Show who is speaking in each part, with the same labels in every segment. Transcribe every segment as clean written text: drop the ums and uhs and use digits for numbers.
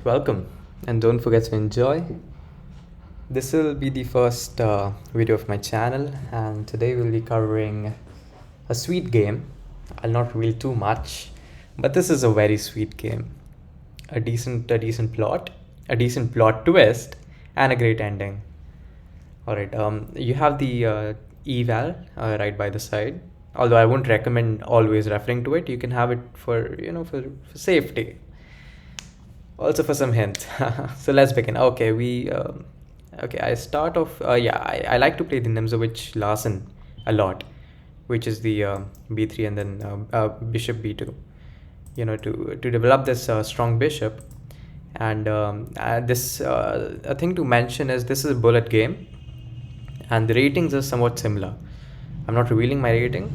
Speaker 1: welcome, and don't forget to enjoy. This will be the first video of my channel, and today we'll be covering a sweet game. I'll not reveal too much, but this is a very sweet game. A decent plot, a decent plot twist, and a great ending. All right, you have the eval right by the side. Although I wouldn't recommend always referring to it, you can have it for for safety. Also for some hint. So let's begin. Okay, I start off. I like to play the Nimzowitsch Larsen a lot, which is the b3 and then bishop b2. To develop this strong bishop, and this a thing to mention is this is a bullet game, and the ratings are somewhat similar. I'm not revealing my rating.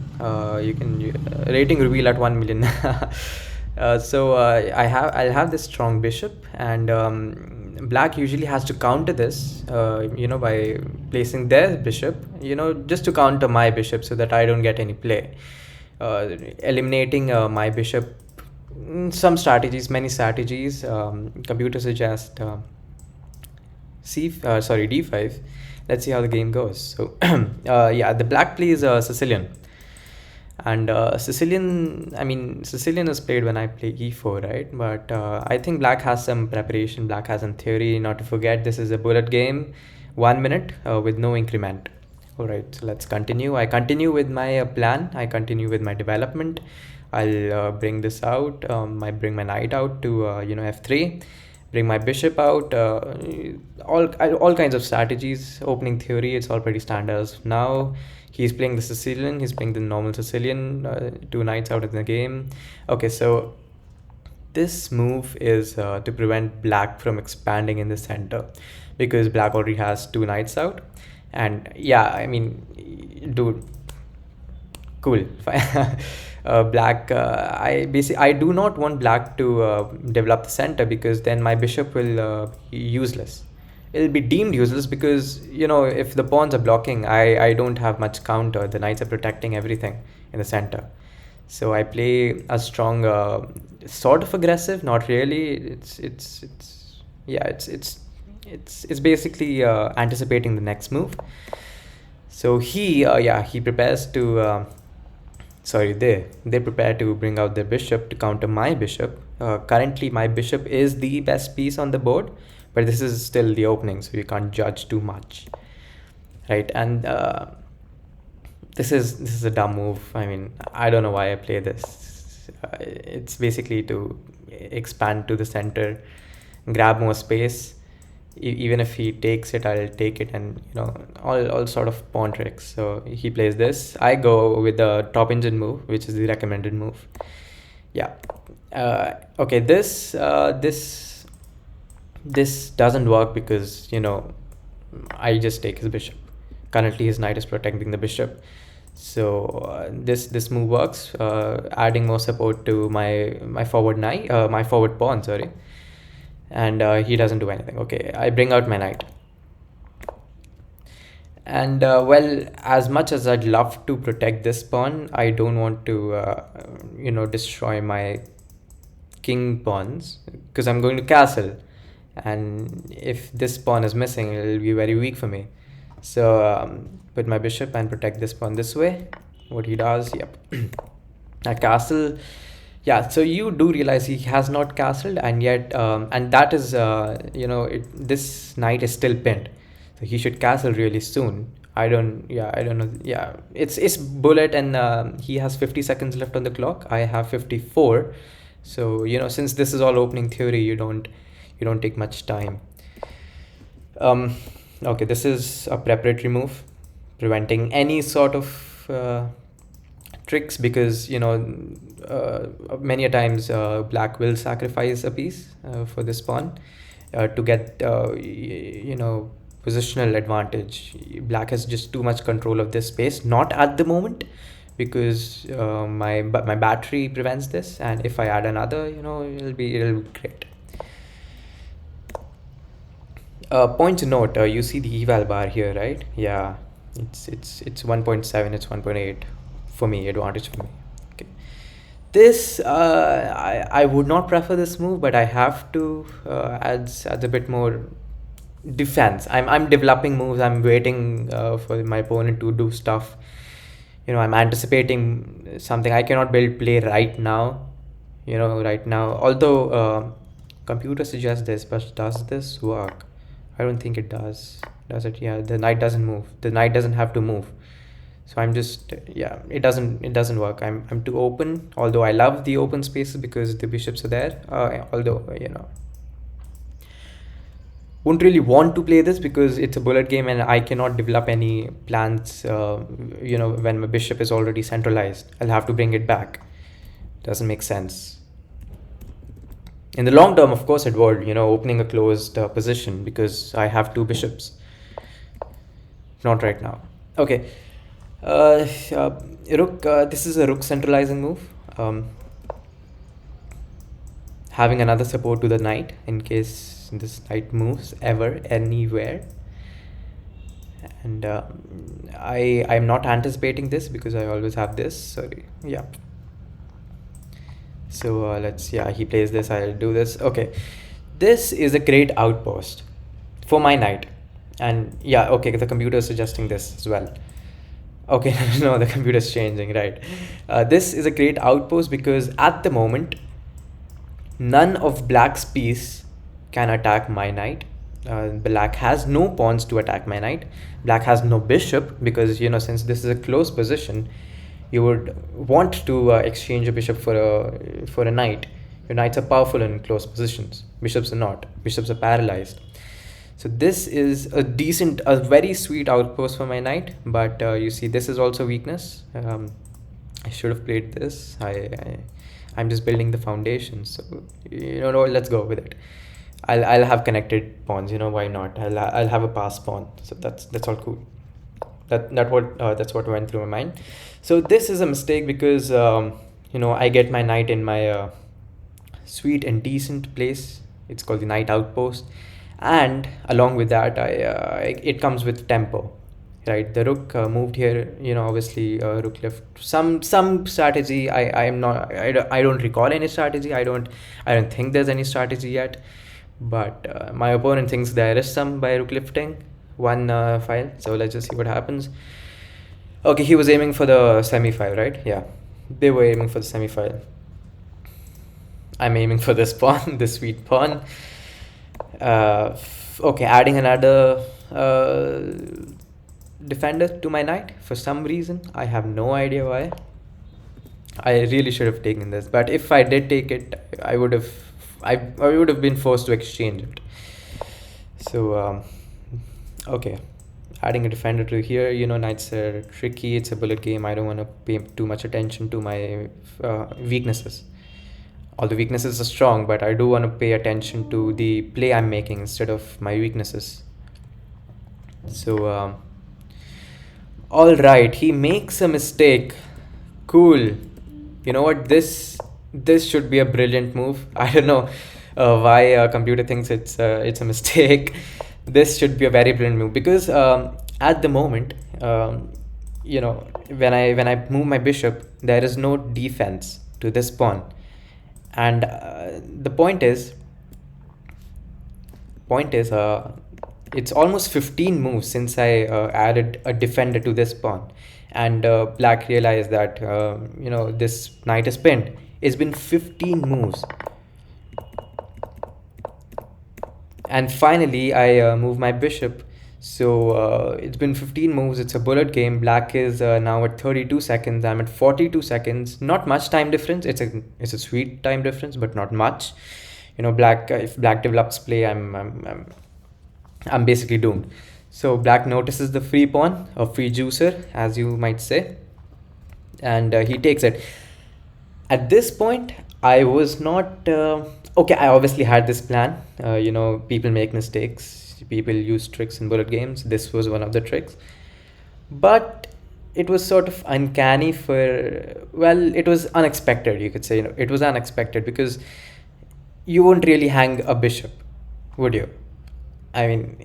Speaker 1: Rating reveal at 1 million. I'll have this strong bishop, and black usually has to counter this, by placing their bishop, just to counter my bishop so that I don't get any play. Eliminating my bishop. Some strategies, many strategies. Computer suggest d5. Let's see how the game goes. So the black plays Sicilian, and Sicilian is played when I play e4, right? But I think black has some preparation, black has some theory. Not to forget, this is a bullet game, 1 minute with no increment. All right, so let's continue. I continue with my plan. I continue with my development. I'll bring this out. I bring my knight out to f3, bring my bishop out. All kinds of strategies, opening theory. It's all pretty standard as of now. He's playing the Sicilian. He's playing the normal Sicilian. Two knights out of the game. Okay, so this move is to prevent black from expanding in the center, because black already has two knights out. And dude, cool. Black, I do not want black to develop the center, because then my bishop will be useless. It'll be deemed useless because if the pawns are blocking, I don't have much counter. The knights are protecting everything in the center. So I play a strong, sort of aggressive, not really. It's basically anticipating the next move. So he prepares to. They prepare to bring out their bishop to counter my bishop. Currently, my bishop is the best piece on the board, but this is still the opening, so you can't judge too much, right? And this is a dumb move. I don't know why I play this. It's basically to expand to the center, grab more space. Even if he takes it, I'll take it, and all sort of pawn tricks. So he plays this. I go with the top engine move, which is the recommended move. Yeah. Okay. This doesn't work because I just take his bishop. Currently, his knight is protecting the bishop. So this move works, adding more support to my forward knight, my forward pawn. Sorry. And he doesn't do anything. Okay, I bring out my knight. And as much as I'd love to protect this pawn, I don't want to destroy my king pawns, because I'm going to castle, and if this pawn is missing, it'll be very weak for me. So put my bishop and protect this pawn this way. What he does, yep. I castle. Yeah, so you do realize he has not castled, and yet, and that is, this knight is still pinned, so he should castle really soon. I don't know. Yeah, it's bullet, and he has 50 seconds left on the clock. I have 54, so since this is all opening theory, you don't take much time. Okay, this is a preparatory move, preventing any sort of tricks, because many a times black will sacrifice a piece for this pawn to get positional advantage. Black has just too much control of this space, not at the moment, because my battery prevents this, and if I add another, it'll be great. Point to note, you see the eval bar here, right? Yeah, it's 1.7, it's 1.8 for me, advantage for me. Okay, This I would not prefer this move, but I have to adds a bit more defense. I'm developing moves. I'm waiting for my opponent to do stuff. I'm anticipating something. I cannot build play right now. Right now. Although computer suggests this, but does this work? I don't think it does. Does it? Yeah, the knight doesn't move. The knight doesn't have to move. So I'm just, yeah, it doesn't work. I'm too open. Although I love the open spaces because the bishops are there. Although wouldn't really want to play this because it's a bullet game and I cannot develop any plans. When my bishop is already centralized, I'll have to bring it back. Doesn't make sense. In the long term, of course, it would. Opening a closed position because I have two bishops. Not right now. Okay. Rook. This is a rook centralizing move. Having another support to the knight in case this knight moves ever anywhere. And I'm not anticipating this because I always have this. Sorry. Yeah. So he plays this. I'll do this. Okay. This is a great outpost for my knight. And yeah, okay, the computer is suggesting this as well. Okay, no, the computer is changing, right? This is a great outpost because at the moment, none of black's piece can attack my knight. Black has no pawns to attack my knight. Black has no bishop because, since this is a close position, you would want to exchange a bishop for a knight. Your knights are powerful in close positions. Bishops are not. Bishops are paralyzed. So this is a very sweet outpost for my knight. But you see, this is also weakness. I should have played this. I'm just building the foundation. So no, let's go with it. I'll have connected pawns. Why not? I'll have a pass pawn. So that's all cool. That's what went through my mind. So this is a mistake because I get my knight in my sweet and decent place. It's called the knight outpost, and along with that, it comes with tempo, right? The rook moved here. Obviously, rook left. Some strategy. I don't recall any strategy. I don't think there's any strategy yet. But my opponent thinks there is some by rook lifting one file. So let's just see what happens. Okay, he was aiming for the semi-file, right? Yeah, they were aiming for the semi-file. I'm aiming for this pawn, this sweet pawn. Okay, adding another defender to my knight for some reason. I have no idea why. I really should have taken this, but if I did take it, I would have been forced to exchange it. So okay, adding a defender to here. Knights are tricky. It's a bullet game. I don't want to pay too much attention to my weaknesses. All the weaknesses are strong, but I do want to pay attention to the play I'm making instead of my weaknesses. So all right, he makes a mistake. Cool. You know what? This should be a brilliant move. I don't know why a computer thinks it's a mistake. This should be a very brilliant move because at the moment, when I move my bishop, there is no defense to this pawn, and the point is it's almost 15 moves since I added a defender to this pawn, and black realized that this knight is pinned. It's been 15 moves, and finally I move my bishop. So it's been 15 moves. It's a bullet game. Black is now at 32 seconds. I'm at 42 seconds. Not much time difference. It's a sweet time difference, but not much. Black if black develops play, I'm basically doomed. So black notices the free pawn, a free juicer, as you might say, and he takes it. At this point, I was not okay. I obviously had this plan. People make mistakes. People use tricks in bullet games. This was one of the tricks, but it was sort of uncanny it was unexpected, you could say. It was unexpected because you won't really hang a bishop, would you? I mean,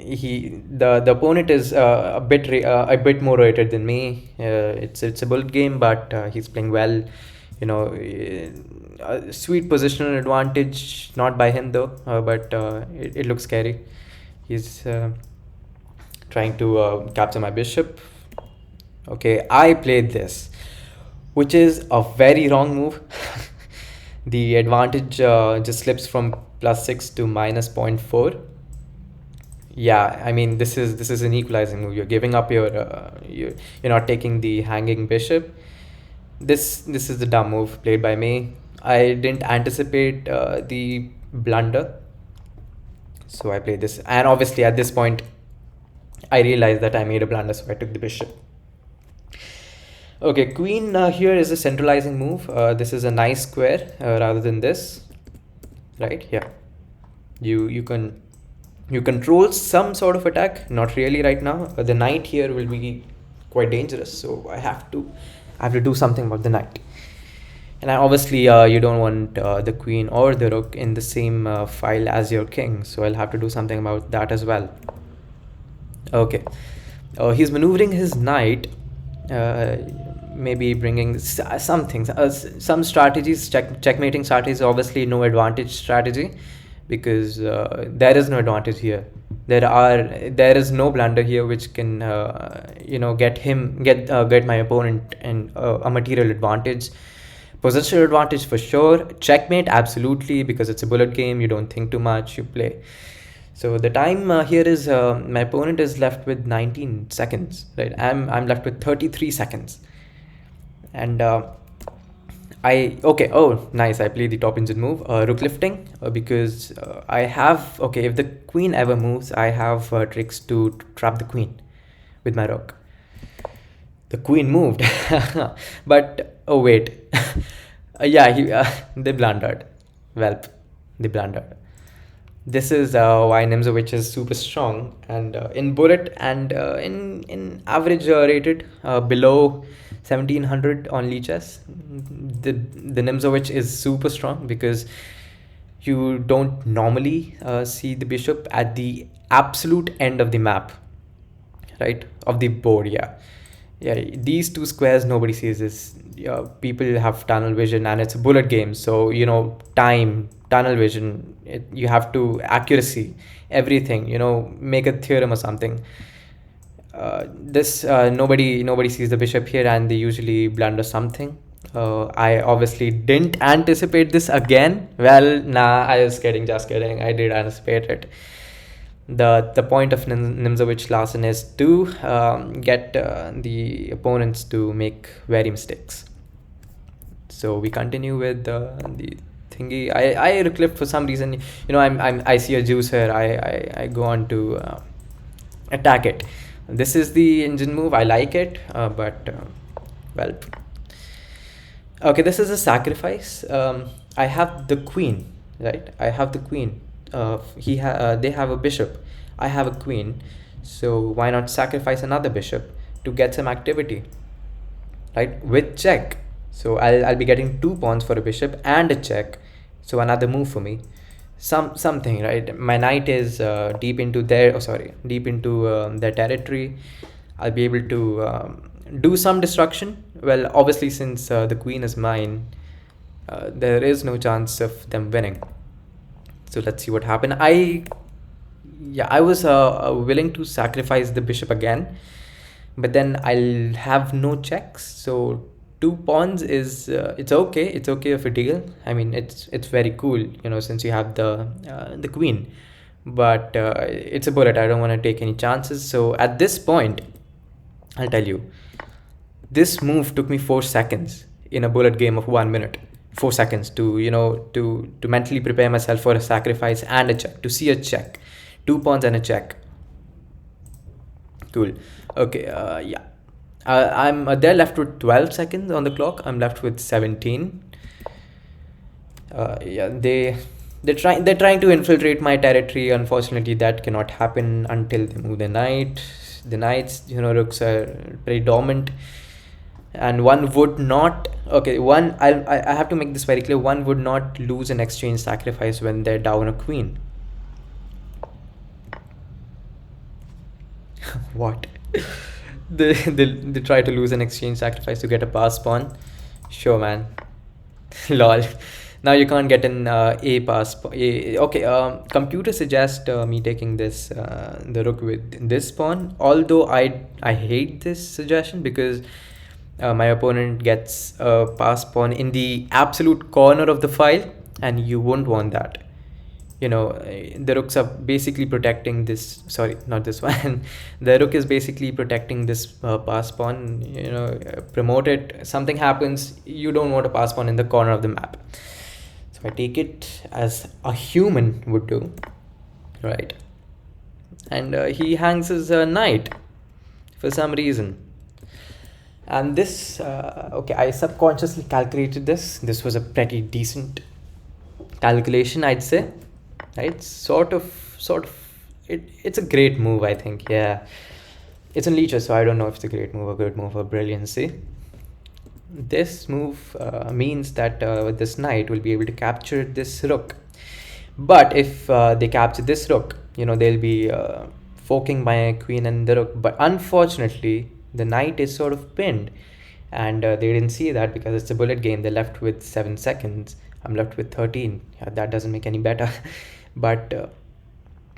Speaker 1: the opponent is a bit more rated than me. It's a bullet game, but he's playing well. A sweet positional advantage, not by him though, but it looks scary. He's trying to capture my bishop. Okay, I played this, which is a very wrong move. The advantage just slips from +6 to -0.4. Yeah, I mean this is an equalizing move. You're giving up you're not taking the hanging bishop. This is the dumb move played by me. I didn't anticipate the blunder, so I played this. And obviously at this point, I realized that I made a blunder, so I took the bishop. Okay, queen here is a centralizing move. This is a nice square rather than this, right? Yeah, you control some sort of attack. Not really right now. The knight here will be quite dangerous, so I have to do something about the knight. And obviously, you don't want the queen or the rook in the same file as your king, so I'll have to do something about that as well. Okay, he's maneuvering his knight, uh, maybe bringing some things, some strategies. Checkmating strategies, obviously no advantage strategy, because there is no advantage here. There is no blunder here which can get my opponent and a material advantage. Positional advantage for sure. Checkmate, absolutely, because it's a bullet game. You don't think too much. You play. So the time here is my opponent is left with 19 seconds, right? I'm left with 33 seconds, and oh, nice. I play the top engine move, rook lifting, because I have, okay, if the queen ever moves, I have tricks to trap the queen with my rook. The queen moved, but oh wait, yeah, they blundered. Well, they blundered. This is why Nimzowitsch is super strong, and in bullet and in average rated below 1700 on lichess, the Nimzowitsch is super strong, because you don't normally see the bishop at the absolute end of the map, right, of the board. Yeah, these two squares nobody sees this. Yeah, people have tunnel vision, and it's a bullet game, so time, tunnel vision, you have to accuracy, everything, make a theorem or something. This nobody sees the bishop here, and they usually blunder something. I obviously didn't anticipate this again. Well, nah, I was kidding, just kidding. I did anticipate it. The point of Nimzowitsch lesson is to get the opponents to make very mistakes. So we continue with the thingy. I reclipped for some reason. I see a juice here. I go on to attack it. This is the engine move. I like it, but well. Okay, this is a sacrifice. I have the queen, right? I have the queen. They have a bishop. I have a queen. So why not sacrifice another bishop to get some activity, right? With check. So I'll be getting 2 pawns for a bishop and a check. So another move for me. Something, right? My knight is deep into their territory. I'll be able to do some destruction. Well, obviously, since the queen is mine, there is no chance of them winning. So let's see what happened. I was willing to sacrifice the bishop again, but then I'll have no checks. So 2 pawns is it's okay. It's okay of a deal. I mean, it's very cool, since you have the queen. But it's a bullet. I don't want to take any chances. So at this point, I'll tell you, this move took me 4 seconds in a bullet game of 1 minute. 4 seconds to to mentally prepare myself for a sacrifice and a check, to see a check. 2 pawns and a check. Cool. Okay. Yeah. They're left with 12 seconds on the clock. I'm left with 17. Yeah, they're trying to infiltrate my territory. Unfortunately, that cannot happen until they move the knight. The knights, rooks are pretty dominant, and one would not. Okay, I have to make this very clear. One would not lose an exchange sacrifice when they're down a queen. What? They try to lose an exchange sacrifice to get a pass pawn. Sure, man. Lol. Now you can't get an a pass. Okay. Computer suggest me taking this the rook with this pawn. Although I hate this suggestion because my opponent gets a pass pawn in the absolute corner of the file, and you won't want that. The rooks are basically protecting this. Sorry, not this one. The rook is basically protecting this pass pawn. Promote it. Something happens. You don't want a pass pawn in the corner of the map. So I take it as a human would do, right? And he hangs his knight for some reason. And this, okay, I subconsciously calculated this. This was a pretty decent calculation, I'd say. Right? Sort of. It's a great move, I think. Yeah. It's in lichess, so I don't know if it's a great move or good move or brilliancy. This move means that this knight will be able to capture this rook. But if they capture this rook, they'll be forking my queen and the rook. But unfortunately, the knight is sort of pinned. And they didn't see that because it's a bullet game. They're left with 7 seconds. I'm left with 13. Yeah, that doesn't make any better. But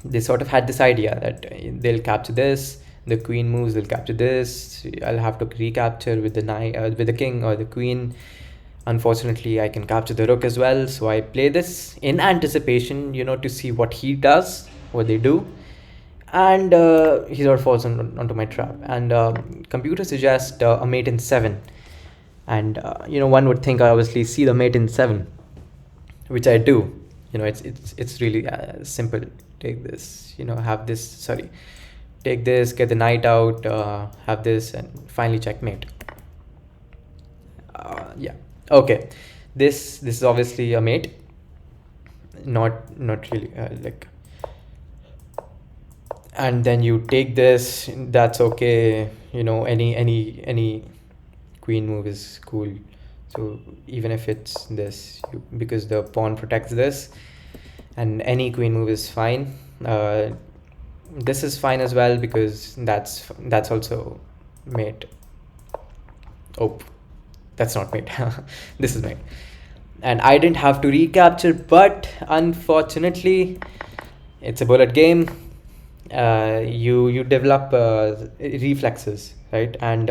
Speaker 1: they sort of had this idea that they'll capture this. The queen moves, they'll capture this. I'll have to recapture with the knight, with the king or the queen. Unfortunately, I can capture the rook as well. So I play this in anticipation, to see what he does, what they do. And he sort of falls onto my trap. And computer suggests a mate in 7. And, one would think I obviously see the mate in 7, which I do. It's really simple. Take this, have this, sorry. Take this, get the knight out, have this, and finally checkmate. Yeah. Okay. This is obviously a mate. Not really like. And then you take this. That's okay. Any queen move is cool. So even if it's this, because the pawn protects this, and any queen move is fine. This is fine as well because that's also mate. Oh, that's not mate. This is mate. And I didn't have to recapture, but unfortunately, it's a bullet game. You develop reflexes, right? And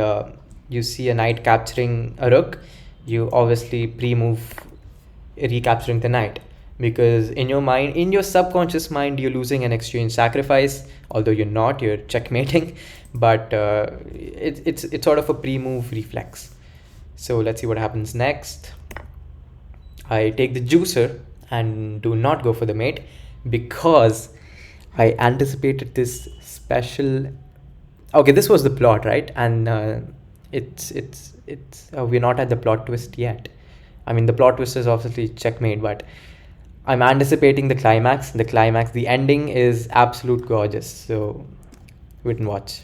Speaker 1: you see a knight capturing a rook, you obviously pre-move recapturing the knight. Because in your subconscious mind, you're losing an exchange sacrifice, although you're not, you're checkmating. But it's sort of a pre-move reflex. So let's see what happens next. I take the juicer and do not go for the mate because I anticipated this special. Okay, this was the plot, right? And we're not at the plot twist yet. I mean, the plot twist is obviously checkmate, but I'm anticipating the climax. The ending is absolute gorgeous. So wait and watch.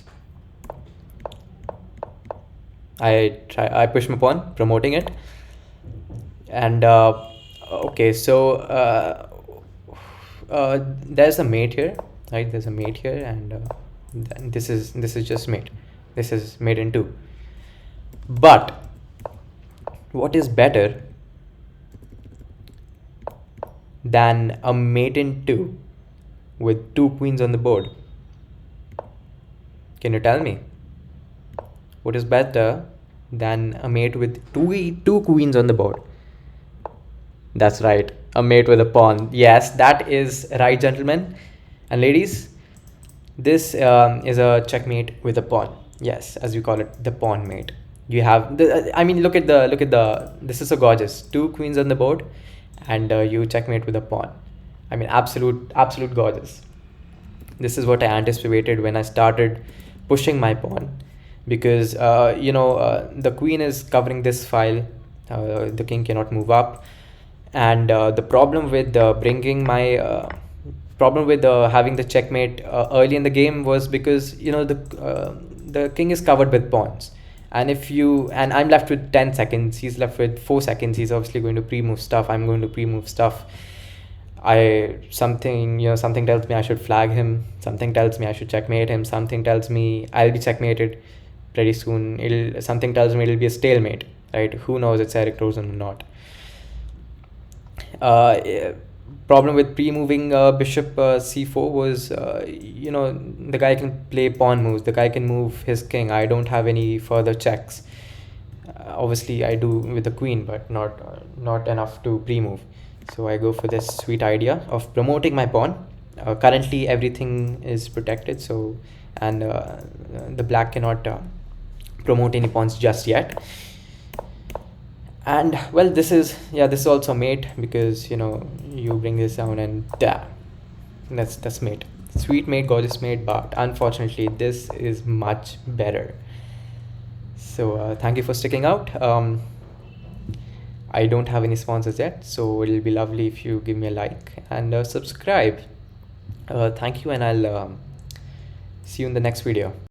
Speaker 1: I push my pawn, promoting it. And okay, so there's a mate here, right? There's a mate here, and this is just mate. This is mate in 2. But what is better than a mate in 2 with 2 queens on the board? Can you tell me? What is better than a mate with two queens on the board? That's right, a mate with a pawn. Yes, that is right, gentlemen and ladies. This is a checkmate with a pawn. Yes, as we call it, the pawn mate. You have the. I mean, look at the. This is so gorgeous. 2 queens on the board, and you checkmate with a pawn. I mean, absolute gorgeous. This is what I anticipated when I started pushing my pawn, because the queen is covering this file. The king cannot move up, and the problem with having the checkmate early in the game was because the king is covered with pawns. And I'm left with 10 seconds, he's left with 4 seconds. He's obviously going to pre-move stuff. I'm going to pre-move stuff. Something tells me I should flag him. Something tells me I should checkmate him. Something tells me I'll be checkmated pretty soon. Something tells me it'll be a stalemate, right? Who knows? It's Eric Rosen or not. Uh, problem with pre-moving bishop c4 was, the guy can play pawn moves. The guy can move his king. I don't have any further checks. Obviously, I do with the queen, but not enough to pre-move. So I go for this sweet idea of promoting my pawn. Currently, everything is protected, so and the black cannot promote any pawns just yet. And well, this is also mate, because you bring this down and that's mate. Sweet mate, gorgeous mate, but unfortunately this is much better. So thank you for sticking out. I don't have any sponsors yet, so it'll be lovely if you give me a like and subscribe. Thank you, and I'll see you in the next video.